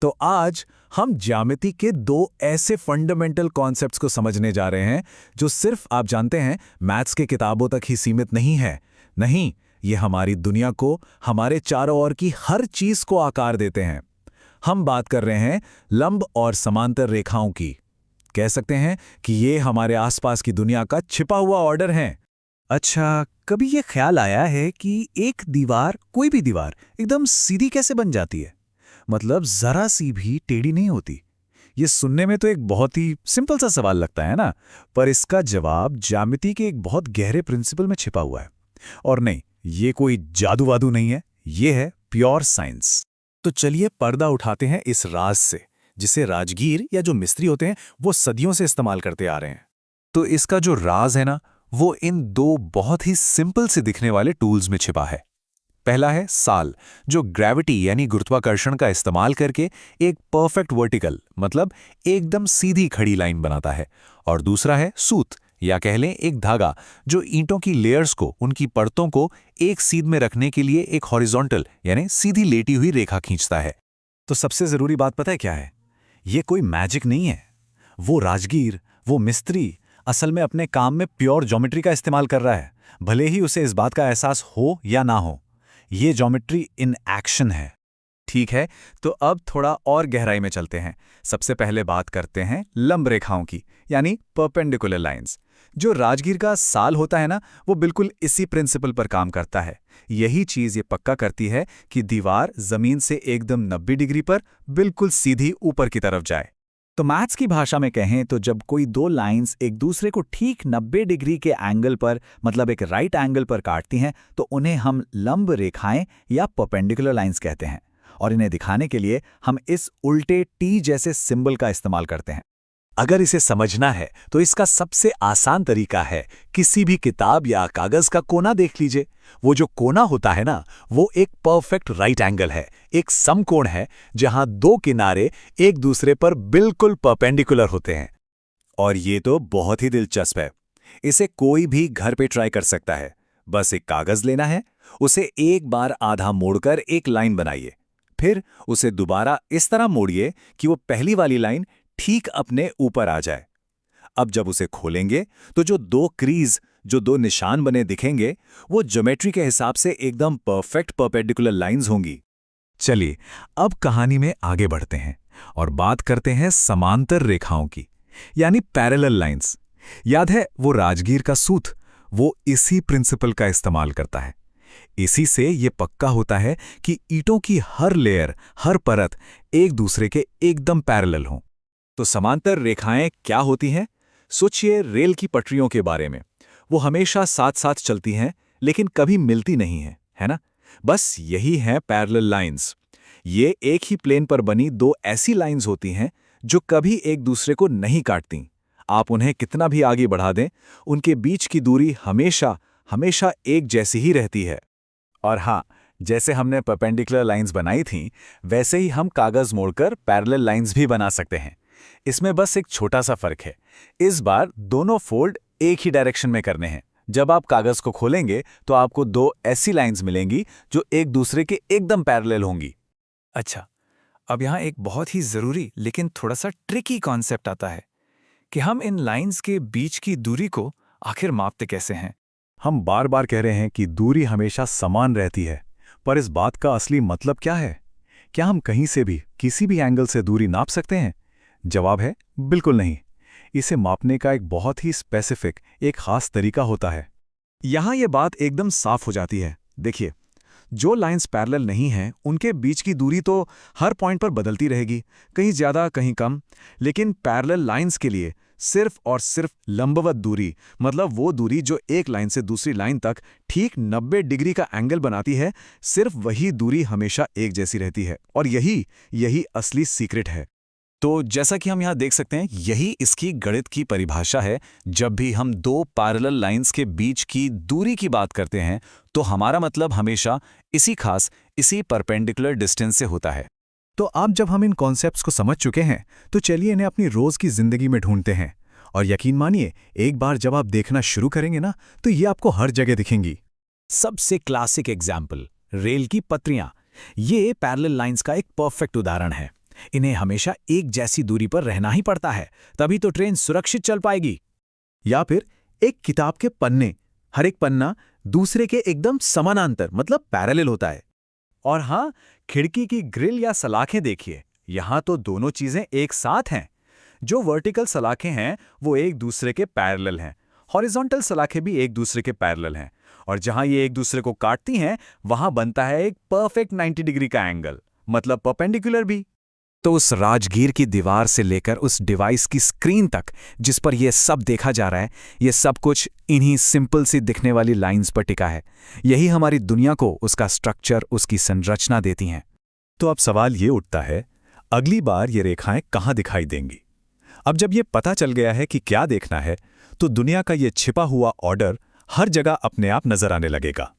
तो आज हम ज्यामिति के दो ऐसे फंडामेंटल कॉन्सेप्ट्स को समझने जा रहे हैं जो सिर्फ आप जानते हैं मैथ्स के किताबों तक ही सीमित नहीं है। नहीं, ये हमारी दुनिया को, हमारे चारों ओर की हर चीज को आकार देते हैं। हम बात कर रहे हैं लंब और समांतर रेखाओं की। कह सकते हैं कि ये हमारे आसपास की दुनिया का छिपा हुआ ऑर्डर है। अच्छा, कभी ये ख्याल आया है कि एक दीवार, कोई भी दीवार, एकदम सीधी कैसे बन जाती है? मतलब जरा सी भी टेढ़ी नहीं होती। ये सुनने में तो एक बहुत ही सिंपल सा सवाल लगता है ना, पर इसका जवाब ज्यामिति के एक बहुत गहरे प्रिंसिपल में छिपा हुआ है। और नहीं, ये कोई जादू वादू नहीं है, ये है प्योर साइंस। तो चलिए पर्दा उठाते हैं इस राज से, जिसे राजगीर या जो मिस्त्री होते हैं वो सदियों से इस्तेमाल करते आ रहे हैं। तो इसका जो राज है ना, वो इन दो बहुत ही सिंपल से दिखने वाले टूल्स में छिपा है। पहला है साल, जो ग्रेविटी यानी गुरुत्वाकर्षण का इस्तेमाल करके एक परफेक्ट वर्टिकल मतलब एकदम सीधी खड़ी लाइन बनाता है। और दूसरा है सूत, या कह लें एक धागा, जो ईंटों की लेयर्स को, उनकी परतों को एक सीध में रखने के लिए एक हॉरिजॉन्टल यानी सीधी लेटी हुई रेखा खींचता है। तो सबसे जरूरी बात पता है क्या है? ये कोई मैजिक नहीं है। वो राजगीर, वो मिस्त्री असल में अपने काम में प्योर ज्योमेट्री का इस्तेमाल कर रहा है, भले ही उसे इस बात का एहसास हो या ना हो। ये ज्योमेट्री इन एक्शन है। ठीक है, तो अब थोड़ा और गहराई में चलते हैं। सबसे पहले बात करते हैं लंब रेखाओं की, यानी परपेंडिकुलर लाइंस। जो राजगीर का साल होता है ना, वो बिल्कुल इसी प्रिंसिपल पर काम करता है। यही चीज ये पक्का करती है कि दीवार जमीन से एकदम 90 डिग्री पर बिल्कुल सीधी ऊपर की तरफ जाए। तो मैथ्स की भाषा में कहें तो जब कोई दो लाइंस एक दूसरे को ठीक 90 डिग्री के एंगल पर, मतलब एक राइट एंगल पर काटती हैं, तो उन्हें हम लंब रेखाएं या परपेंडिकुलर लाइंस कहते हैं। और इन्हें दिखाने के लिए हम इस उल्टे टी जैसे सिंबल का इस्तेमाल करते हैं। अगर इसे समझना है तो इसका सबसे आसान तरीका है किसी भी किताब या कागज का कोना देख लीजिए। वो जो कोना होता है ना, वो एक परफेक्ट राइट एंगल है, एक समकोण है जहां दो किनारे एक दूसरे पर बिल्कुल परपेंडिकुलर होते हैं। और ये तो बहुत ही दिलचस्प है। इसे कोई भी घर पे ट्राई कर सकता है। बस एक कागज लेना है, उसे एक बार आधा मोड़कर एक लाइन बनाइए, फिर उसे दोबारा इस तरह मोड़िए कि वो पहली वाली लाइन ठीक अपने ऊपर आ जाए। अब जब उसे खोलेंगे तो जो दो क्रीज, जो दो निशान बने दिखेंगे, वो ज्योमेट्री के हिसाब से एकदम परफेक्ट परपेंडिकुलर लाइंस होंगी। चलिए अब कहानी में आगे बढ़ते हैं और बात करते हैं समांतर रेखाओं की, यानी पैरेलल लाइंस। याद है वो राजगीर का सूत? वो इसी प्रिंसिपल का इस्तेमाल करता है। इसी से ये पक्का होता है कि ईंटों की हर लेयर, हर परत एक दूसरे के एकदम पैरेलल हों। तो समांतर रेखाएं क्या होती हैं? सोचिए रेल की पटरियों के बारे में। वो हमेशा साथ साथ चलती हैं, लेकिन कभी मिलती नहीं हैं, है ना? बस यही है पैरेलल लाइंस। ये एक ही प्लेन पर बनी दो ऐसी लाइंस होती हैं जो कभी एक दूसरे को नहीं काटती। आप उन्हें कितना भी आगे बढ़ा दें, उनके बीच की दूरी हमेशा हमेशा एक जैसी ही रहती है। और हाँ, जैसे हमने परपेंडिकुलर लाइंस बनाई थीं, वैसे ही हम कागज मोड़कर पैरेलल लाइंस भी बना सकते हैं। इसमें बस एक छोटा सा फर्क है। इस बार दोनों फोल्ड एक ही डायरेक्शन में करने हैं। जब आप कागज को खोलेंगे तो आपको दो ऐसी लाइंस मिलेंगी जो एक दूसरे के एकदम पैरेलल होंगी। अच्छा, अब यहाँ एक बहुत ही जरूरी लेकिन थोड़ा सा ट्रिकी कॉन्सेप्ट आता है कि हम इन लाइंस के बीच की दूरी को आखिर मापते कैसे हैं। हम बार बार कह रहे हैं कि दूरी हमेशा समान रहती है, पर इस बात का असली मतलब क्या है? क्या हम कहीं से भी किसी भी एंगल से दूरी नाप सकते हैं? जवाब है बिल्कुल नहीं। इसे मापने का एक बहुत ही स्पेसिफिक, एक खास तरीका होता है। यहां यह बात एकदम साफ हो जाती है। देखिए, जो लाइंस पैरेलल नहीं हैं, उनके बीच की दूरी तो हर पॉइंट पर बदलती रहेगी, कहीं ज्यादा कहीं कम। लेकिन पैरेलल लाइंस के लिए सिर्फ और सिर्फ लंबवत दूरी, मतलब वो दूरी जो एक लाइन से दूसरी लाइन तक ठीक 90 डिग्री का एंगल बनाती है, सिर्फ वही दूरी हमेशा एक जैसी रहती है। और यही असली सीक्रेट है। तो जैसा कि हम यहाँ देख सकते हैं, यही इसकी गणित की परिभाषा है। जब भी हम दो पैरेलल लाइंस के बीच की दूरी की बात करते हैं, तो हमारा मतलब हमेशा इसी परपेंडिकुलर डिस्टेंस से होता है। तो अब जब हम इन कॉन्सेप्ट्स को समझ चुके हैं, तो चलिए इन्हें अपनी रोज की जिंदगी में ढूंढते हैं। और यकीन मानिए, एक बार जब आप देखना शुरू करेंगे ना, तो ये आपको हर जगह दिखेंगी। सबसे क्लासिक एग्जाम्पल, रेल की पटरियां। ये पैरेलल लाइंस का एक परफेक्ट उदाहरण है। इन्हें हमेशा एक जैसी दूरी पर रहना ही पड़ता है, तभी तो ट्रेन सुरक्षित चल पाएगी। या फिर एक किताब के पन्ने, हर एक पन्ना दूसरे के एकदम समानांतर मतलब पैरेलल होता है। और हाँ, खिड़की की ग्रिल या सलाखें देखिए, यहाँ तो दोनों चीजें एक साथ हैं। जो वर्टिकल सलाखें हैं वो एक दूसरे के पैरेलल हैं, हॉरिजॉन्टल सलाखें भी एक दूसरे के पैरेलल हैं, और जहां ये एक दूसरे को काटती हैं वहां बनता है एक परफेक्ट 90 डिग्री का एंगल, मतलब परपेंडिकुलर भी। तो उस राजगीर की दीवार से लेकर उस डिवाइस की स्क्रीन तक जिस पर यह सब देखा जा रहा है, ये सब कुछ इन्हीं सिंपल सी दिखने वाली लाइंस पर टिका है। यही हमारी दुनिया को उसका स्ट्रक्चर, उसकी संरचना देती हैं। तो अब सवाल ये उठता है, अगली बार ये रेखाएं कहाँ दिखाई देंगी? अब जब ये पता चल गया है कि क्या देखना है, तो दुनिया का ये छिपा हुआ ऑर्डर हर जगह अपने आप नजर आने लगेगा।